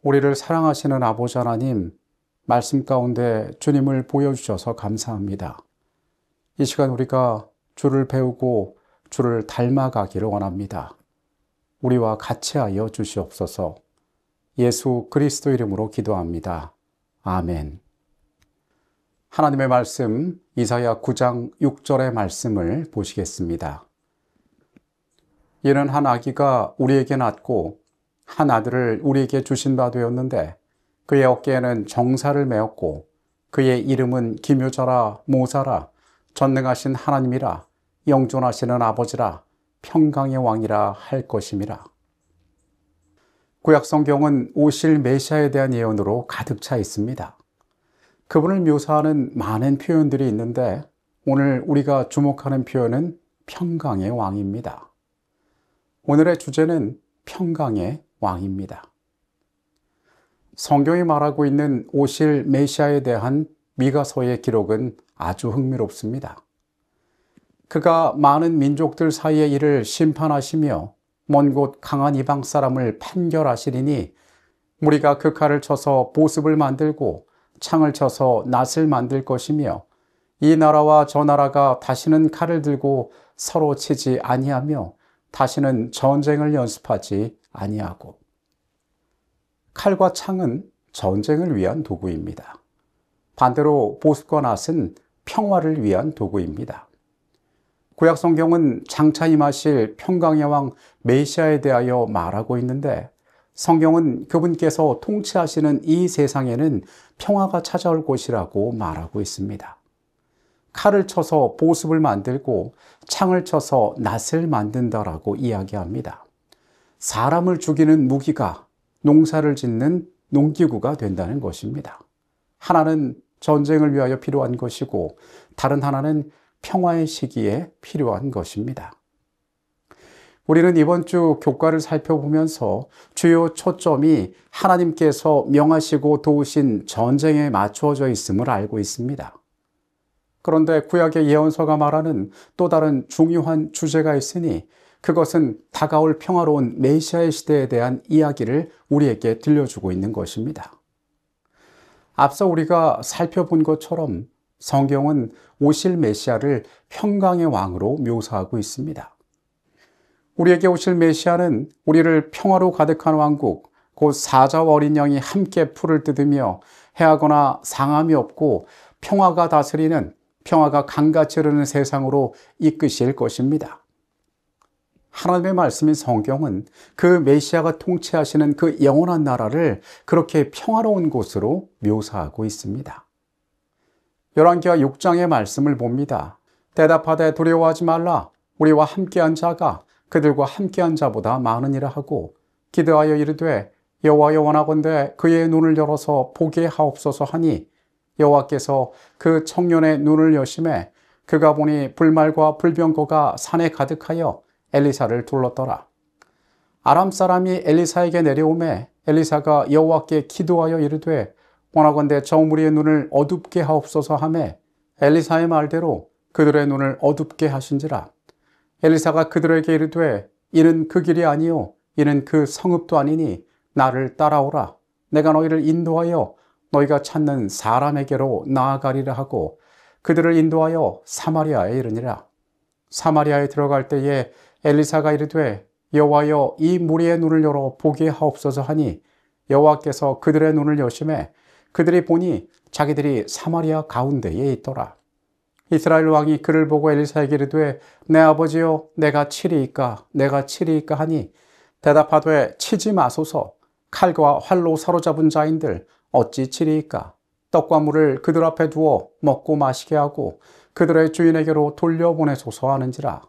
우리를 사랑하시는 아버지 하나님, 말씀 가운데 주님을 보여주셔서 감사합니다. 이 시간 우리가 주를 배우고 주를 닮아가기를 원합니다. 우리와 같이 하여 주시옵소서. 예수 그리스도 이름으로 기도합니다. 아멘. 하나님의 말씀, 이사야 9장 6절의 말씀을 보시겠습니다. 이는 한 아기가 우리에게 낳고 한 아들을 우리에게 주신 바 되었는데 그의 어깨에는 정사를 메었고 그의 이름은 기묘자라 모사라 전능하신 하나님이라 영존하시는 아버지라 평강의 왕이라 할 것임이라. 구약 성경은 오실 메시아에 대한 예언으로 가득 차 있습니다. 그분을 묘사하는 많은 표현들이 있는데 오늘 우리가 주목하는 표현은 평강의 왕입니다. 오늘의 주제는 평강의 왕입니다. 성경이 말하고 있는 오실 메시아에 대한 미가서의 기록은 아주 흥미롭습니다. 그가 많은 민족들 사이의 일을 심판하시며 먼 곳 강한 이방 사람을 판결하시리니 무리가 그 칼을 쳐서 보습을 만들고 창을 쳐서 낫을 만들 것이며 이 나라와 저 나라가 다시는 칼을 들고 서로 치지 아니하며 다시는 전쟁을 연습하지 아니하고. 칼과 창은 전쟁을 위한 도구입니다. 반대로 보습과 낫은 평화를 위한 도구입니다. 구약 성경은 장차 임하실 평강의 왕 메시아에 대하여 말하고 있는데 성경은 그분께서 통치하시는 이 세상에는 평화가 찾아올 것이라고 말하고 있습니다. 칼을 쳐서 보습을 만들고 창을 쳐서 낫을 만든다라고 이야기합니다. 사람을 죽이는 무기가 농사를 짓는 농기구가 된다는 것입니다. 하나는 전쟁을 위하여 필요한 것이고 다른 하나는 평화의 시기에 필요한 것입니다. 우리는 이번 주 교과를 살펴보면서 주요 초점이 하나님께서 명하시고 도우신 전쟁에 맞추어져 있음을 알고 있습니다. 그런데 구약의 예언서가 말하는 또 다른 중요한 주제가 있으니 그것은 다가올 평화로운 메시아의 시대에 대한 이야기를 우리에게 들려주고 있는 것입니다. 앞서 우리가 살펴본 것처럼 성경은 오실 메시아를 평강의 왕으로 묘사하고 있습니다. 우리에게 오실 메시아는 우리를 평화로 가득한 왕국, 곧 사자와 어린 양이 함께 풀을 뜯으며 해하거나 상함이 없고 평화가 다스리는, 평화가 강같이 흐르는 세상으로 이끄실 것입니다. 하나님의 말씀인 성경은 그 메시아가 통치하시는 그 영원한 나라를 그렇게 평화로운 곳으로 묘사하고 있습니다. 열왕기하 6장의 말씀을 봅니다. 대답하되 두려워하지 말라. 우리와 함께한 자가 그들과 함께한 자보다 많으니라 하고 기도하여 이르되 여호와여 원하건대 그의 눈을 열어서 보게 하옵소서 하니 여호와께서 그 청년의 눈을 여심해 그가 보니 불말과 불병거가 산에 가득하여 엘리사를 둘렀더라. 아람 사람이 엘리사에게 내려오매 엘리사가 여호와께 기도하여 이르되 원하건대 저 무리의 눈을 어둡게 하옵소서 하매 엘리사의 말대로 그들의 눈을 어둡게 하신지라. 엘리사가 그들에게 이르되 이는 그 길이 아니요 이는 그 성읍도 아니니 나를 따라오라. 내가 너희를 인도하여 너희가 찾는 사람에게로 나아가리라 하고 그들을 인도하여 사마리아에 이르니라. 사마리아에 들어갈 때에 엘리사가 이르되 여호와여 이 무리의 눈을 열어 보게 하옵소서 하니 여호와께서 그들의 눈을 여심해 그들이 보니 자기들이 사마리아 가운데에 있더라. 이스라엘 왕이 그를 보고 엘리사에게 이르되 내 아버지여 내가 치리이까 내가 치리이까 하니 대답하되 치지 마소서. 칼과 활로 사로잡은 자인들 어찌 치리이까. 떡과 물을 그들 앞에 두어 먹고 마시게 하고 그들의 주인에게로 돌려보내소서 하는지라.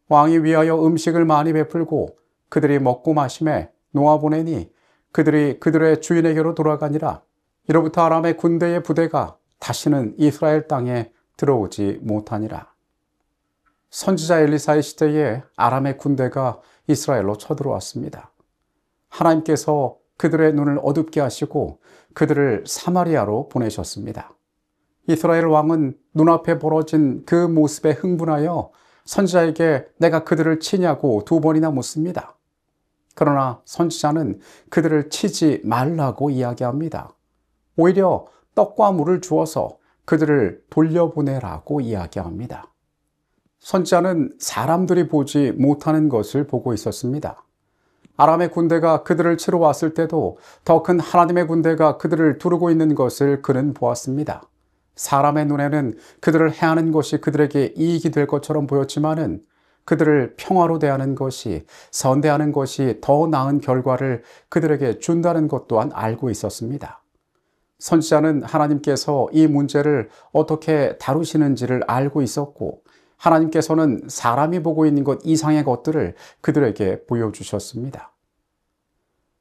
왕이 위하여 음식을 많이 베풀고 그들이 먹고 마심에 놓아보내니 그들이 그들의 주인에게로 돌아가니라. 이로부터 아람의 군대의 부대가 다시는 이스라엘 땅에 들어오지 못하니라. 선지자 엘리사의 시대에 아람의 군대가 이스라엘로 쳐들어왔습니다. 하나님께서 그들의 눈을 어둡게 하시고 그들을 사마리아로 보내셨습니다. 이스라엘 왕은 눈앞에 벌어진 그 모습에 흥분하여 선지자에게 내가 그들을 치냐고 2번이나 묻습니다. 그러나 선지자는 그들을 치지 말라고 이야기합니다. 오히려 떡과 물을 주어서 그들을 돌려보내라고 이야기합니다. 선지자는 사람들이 보지 못하는 것을 보고 있었습니다. 아람의 군대가 그들을 치러 왔을 때도 더 큰 하나님의 군대가 그들을 두르고 있는 것을 그는 보았습니다. 사람의 눈에는 그들을 해하는 것이 그들에게 이익이 될 것처럼 보였지만은 그들을 평화로 대하는 것이, 선대하는 것이 더 나은 결과를 그들에게 준다는 것 또한 알고 있었습니다. 선지자는 하나님께서 이 문제를 어떻게 다루시는지를 알고 있었고, 하나님께서는 사람이 보고 있는 것 이상의 것들을 그들에게 보여주셨습니다.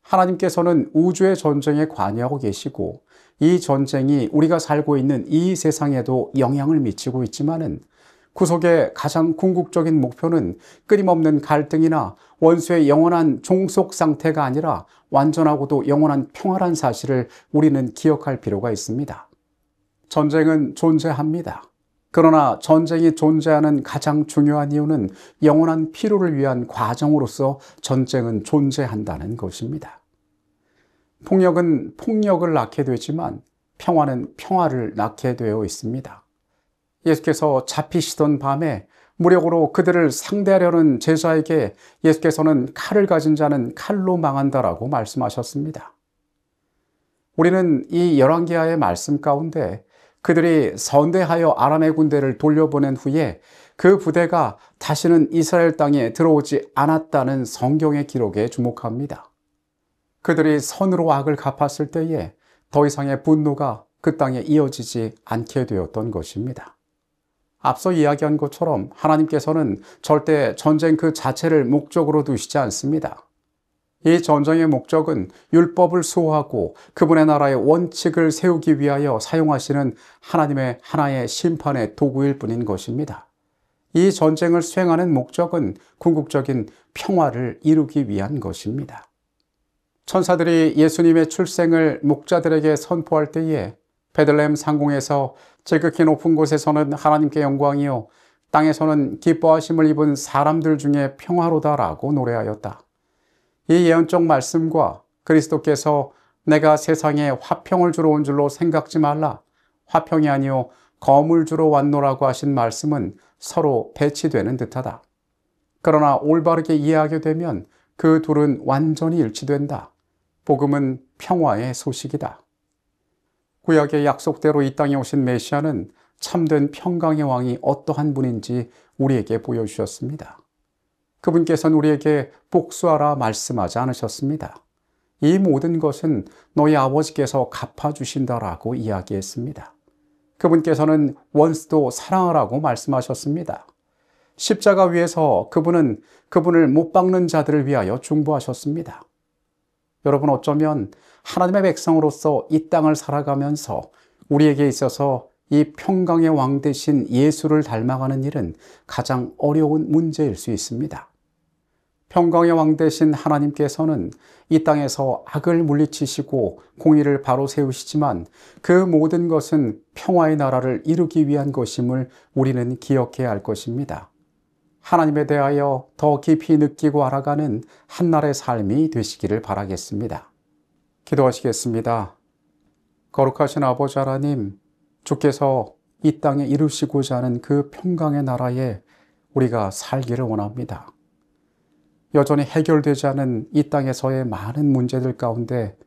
하나님께서는 우주의 전쟁에 관여하고 계시고, 이 전쟁이 우리가 살고 있는 이 세상에도 영향을 미치고 있지만은 구속의 가장 궁극적인 목표는 끊임없는 갈등이나 원수의 영원한 종속 상태가 아니라 완전하고도 영원한 평화란 사실을 우리는 기억할 필요가 있습니다. 전쟁은 존재합니다. 그러나 전쟁이 존재하는 가장 중요한 이유는 영원한 피로를 위한 과정으로서 전쟁은 존재한다는 것입니다. 폭력은 폭력을 낳게 되지만 평화는 평화를 낳게 되어 있습니다. 예수께서 잡히시던 밤에 무력으로 그들을 상대하려는 제자에게 예수께서는 칼을 가진 자는 칼로 망한다라고 말씀하셨습니다. 우리는 이 열왕기하의 말씀 가운데 그들이 선대하여 아람의 군대를 돌려보낸 후에 그 부대가 다시는 이스라엘 땅에 들어오지 않았다는 성경의 기록에 주목합니다. 그들이 선으로 악을 갚았을 때에 더 이상의 분노가 그 땅에 이어지지 않게 되었던 것입니다. 앞서 이야기한 것처럼 하나님께서는 절대 전쟁 그 자체를 목적으로 두시지 않습니다. 이 전쟁의 목적은 율법을 수호하고 그분의 나라의 원칙을 세우기 위하여 사용하시는 하나님의 하나의 심판의 도구일 뿐인 것입니다. 이 전쟁을 수행하는 목적은 궁극적인 평화를 이루기 위한 것입니다. 천사들이 예수님의 출생을 목자들에게 선포할 때에 베들레헴 상공에서 지극히 높은 곳에서는 하나님께 영광이요 땅에서는 기뻐하심을 입은 사람들 중에 평화로다라고 노래하였다. 이 예언적 말씀과 그리스도께서 내가 세상에 화평을 주러 온 줄로 생각지 말라, 화평이 아니요 검을 주러 왔노라고 하신 말씀은 서로 배치되는 듯하다. 그러나 올바르게 이해하게 되면 그 둘은 완전히 일치된다. 복음은 평화의 소식이다. 구약의 약속대로 이 땅에 오신 메시아는 참된 평강의 왕이 어떠한 분인지 우리에게 보여주셨습니다. 그분께서는 우리에게 복수하라 말씀하지 않으셨습니다. 이 모든 것은 너희 아버지께서 갚아주신다라고 이야기했습니다. 그분께서는 원수도 사랑하라고 말씀하셨습니다. 십자가 위에서 그분은 그분을 못 박는 자들을 위하여 중보하셨습니다. 여러분, 어쩌면 하나님의 백성으로서 이 땅을 살아가면서 우리에게 있어서 이 평강의 왕 되신 예수를 닮아가는 일은 가장 어려운 문제일 수 있습니다. 평강의 왕 되신 하나님께서는 이 땅에서 악을 물리치시고 공의를 바로 세우시지만 그 모든 것은 평화의 나라를 이루기 위한 것임을 우리는 기억해야 할 것입니다. 하나님에 대하여 더 깊이 느끼고 알아가는 한날의 삶이 되시기를 바라겠습니다. 기도하시겠습니다. 거룩하신 아버지 하나님, 주께서 이 땅에 이루시고자 하는 그 평강의 나라에 우리가 살기를 원합니다. 여전히 해결되지 않은 이 땅에서의 많은 문제들 가운데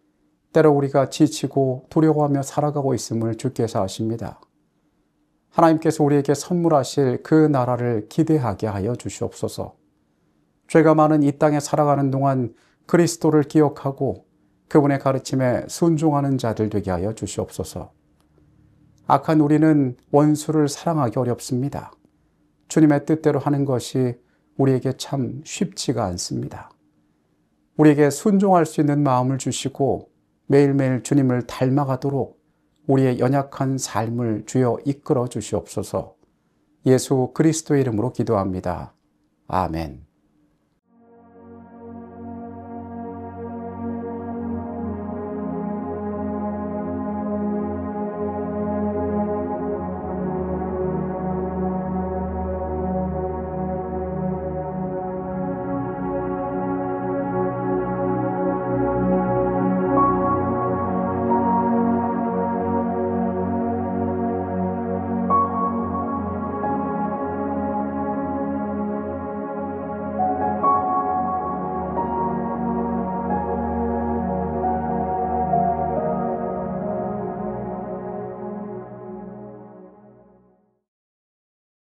때로 우리가 지치고 두려워하며 살아가고 있음을 주께서 아십니다. 하나님께서 우리에게 선물하실 그 나라를 기대하게 하여 주시옵소서. 죄가 많은 이 땅에 살아가는 동안 그리스도를 기억하고 그분의 가르침에 순종하는 자들 되게 하여 주시옵소서. 악한 우리는 원수를 사랑하기 어렵습니다. 주님의 뜻대로 하는 것이 우리에게 참 쉽지가 않습니다. 우리에게 순종할 수 있는 마음을 주시고 매일매일 주님을 닮아가도록 우리의 연약한 삶을 주여 이끌어 주시옵소서. 예수 그리스도의 이름으로 기도합니다. 아멘.